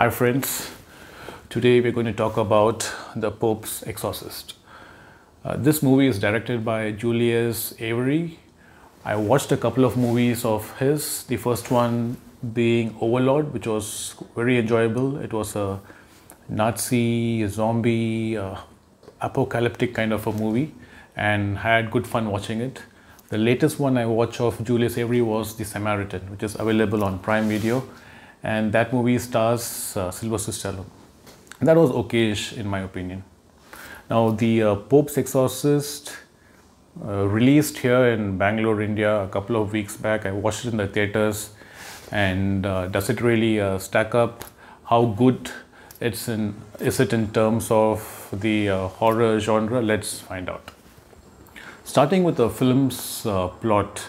Hi friends, today we're going to talk about the Pope's Exorcist. This movie is directed by Julius Avery. I watched a couple of movies of his, the first one being Overlord, which was very enjoyable. It was a Nazi, zombie, apocalyptic kind of a movie and had good fun watching it. The latest one I watched of Julius Avery was The Samaritan, which is available on Prime Video. And that movie stars Sylvester Stallone. That was okayish in my opinion. Now the Pope's Exorcist released here in Bangalore, India a couple of weeks back. I watched it in the theaters, and does it really stack up? How good is it in terms of the horror genre? Let's find out. Starting with the film's plot,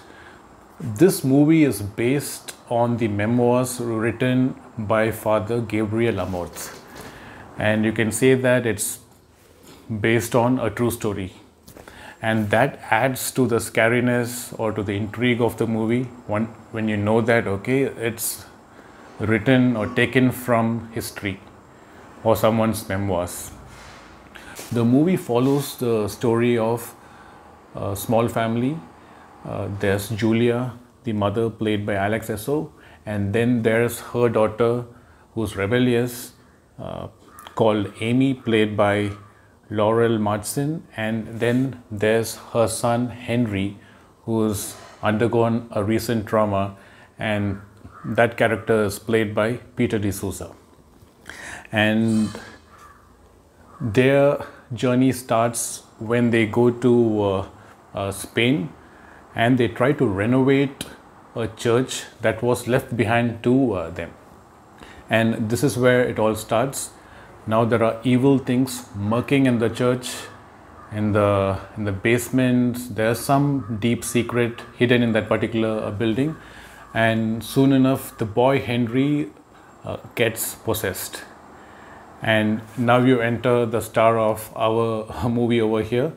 this movie is based on the memoirs written by Father Gabriel Amorth, and you can say that it's based on a true story, and that adds to the scariness or to the intrigue of the movie when you know that okay, it's written or taken from history or someone's memoirs. The movie follows the story of a small family. There's Julia, the mother, played by Alex Esso, and then there's her daughter who's rebellious, called Amy, played by Laurel Martin, and then there's her son Henry, who's undergone a recent trauma, and that character is played by Peter D'Souza. And their journey starts when they go to Spain, and they try to renovate a church that was left behind to them. And this is where it all starts. Now there are evil things murking in the church, in the basement. There's some deep secret hidden in that particular building, and soon enough the boy Henry gets possessed. And now you enter the star of our movie over here.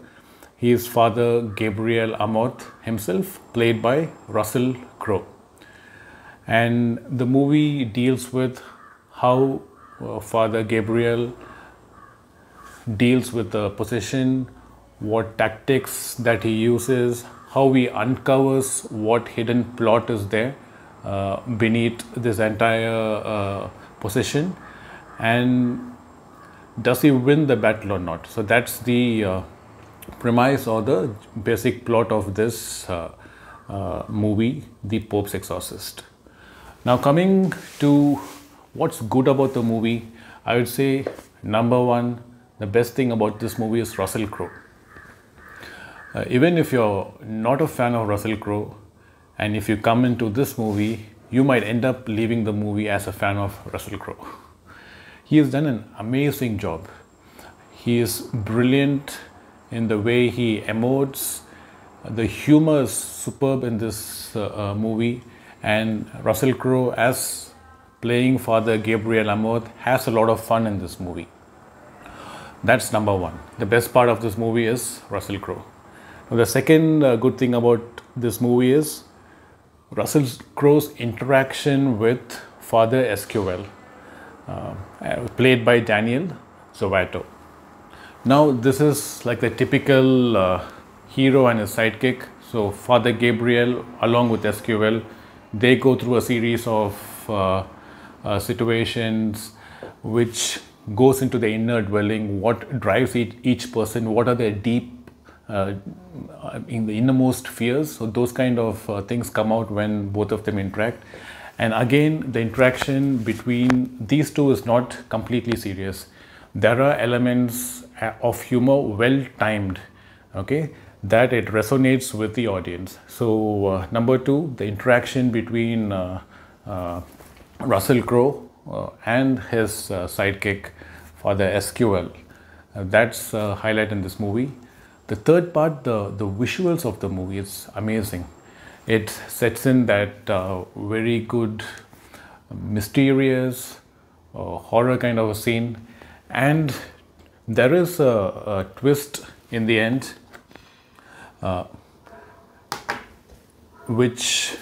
He is Father Gabriel Amorth himself, played by Russel Crowe. And the movie deals with how Father Gabriel deals with the possession, what tactics that he uses, how he uncovers what hidden plot is there beneath this entire possession, and does he win the battle or not. So that's the premise or the basic plot of this movie, The Pope's Exorcist. Now coming to what's good about the movie, I would say number one, the best thing about this movie is Russel Crowe. Even if you're not a fan of Russel Crowe, and if you come into this movie, you might end up leaving the movie as a fan of Russel Crowe. He has done an amazing job. He is brilliant in the way he emotes. The humor is superb in this movie, and Russel Crowe, as playing Father Gabriel Amorth, has a lot of fun in this movie. That's number one. The best part of this movie is Russel Crowe. Now, the second good thing about this movie is Russel Crowe's interaction with Father Esquivel, played by Daniel Zovato. Now this is like the typical hero and his sidekick. So Father Gabriel along with Esquivel, they go through a series of situations which goes into the inner dwelling, what drives each person, what are their deep in the innermost fears. So those kind of things come out when both of them interact. And again, the interaction between these two is not completely serious. There are elements of humor well timed, okay, that it resonates with the audience. So number two, the interaction between Russel Crowe and his sidekick Father Esquivel, that's a highlight in this movie. The third part, the visuals of the movie is amazing. It sets in that very good mysterious horror kind of a scene, and there is a twist in the end which,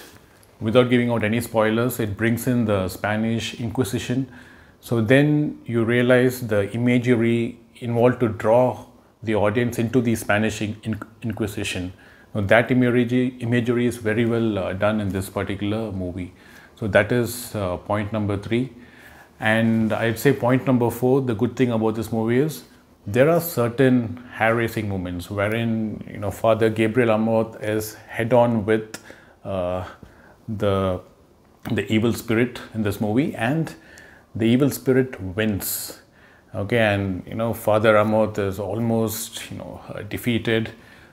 without giving out any spoilers, it brings in the Spanish Inquisition. So then you realize the imagery involved to draw the audience into the Spanish Inquisition. Now, that imagery is very well done in this particular movie. So that is point number 3. And I'd say point number 4, the good thing about this movie is there are certain hair-raising moments wherein Father Gabriel Amorth is head-on with the evil spirit in this movie, and the evil spirit wins. Okay, and Father Amorth is almost defeated.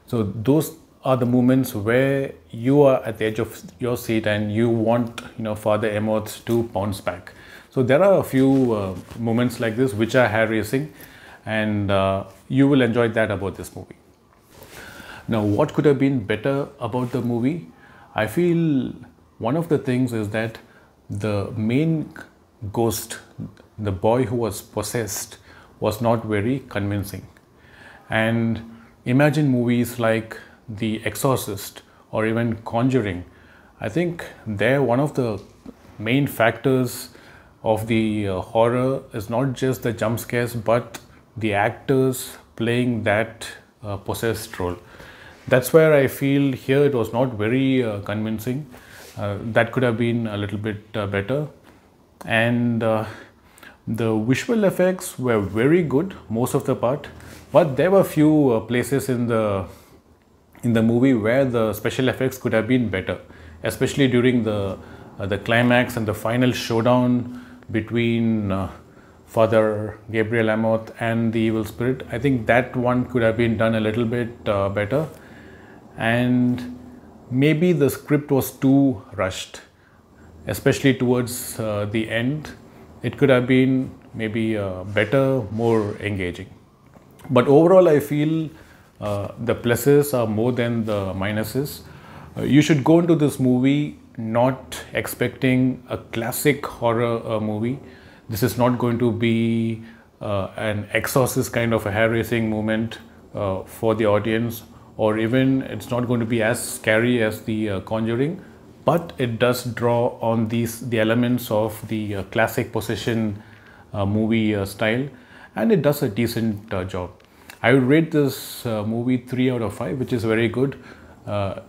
So those are the moments where you are at the edge of your seat and you want Father Amorth to bounce back. So there are a few moments like this which are hair-raising, and you will enjoy that about this movie. Now, what could have been better about the movie? I feel one of the things is that the main ghost, the boy who was possessed, was not very convincing. And imagine movies like The Exorcist or even Conjuring. I think there one of the main factors of the horror is not just the jump scares, but the actors playing that possessed role. That's where I feel here it was not very convincing. That could have been a little bit better. And the visual effects were very good most of the part, but there were few places in the movie where the special effects could have been better, especially during the climax and the final showdown between Father Gabriel Amorth and the evil spirit. I think that one could have been done a little bit better, and maybe the script was too rushed, especially towards the end. It could have been maybe better, more engaging. But overall, I feel the pluses are more than the minuses. You should go into this movie not expecting a classic horror movie. This is not going to be an Exorcist kind of a hair-raising moment for the audience, or even it's not going to be as scary as the Conjuring, but it does draw on the elements of the classic possession movie style, and it does a decent job. I would rate this movie 3 out of 5, which is very good.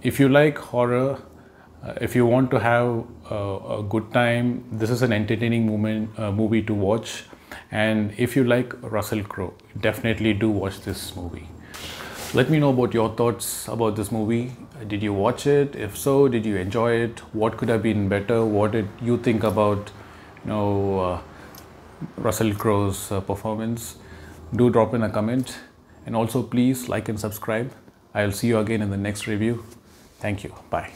If you like horror, if you want to have a good time, this is an entertaining movie to watch. And if you like Russel Crowe, definitely do watch this movie. Let me know about your thoughts about this movie. Did you watch it? If so, did you enjoy it? What could have been better? What did you think about Russel Crowe's performance? Do drop in a comment, and also please like and subscribe. I'll see you again in the next review. Thank you. Bye.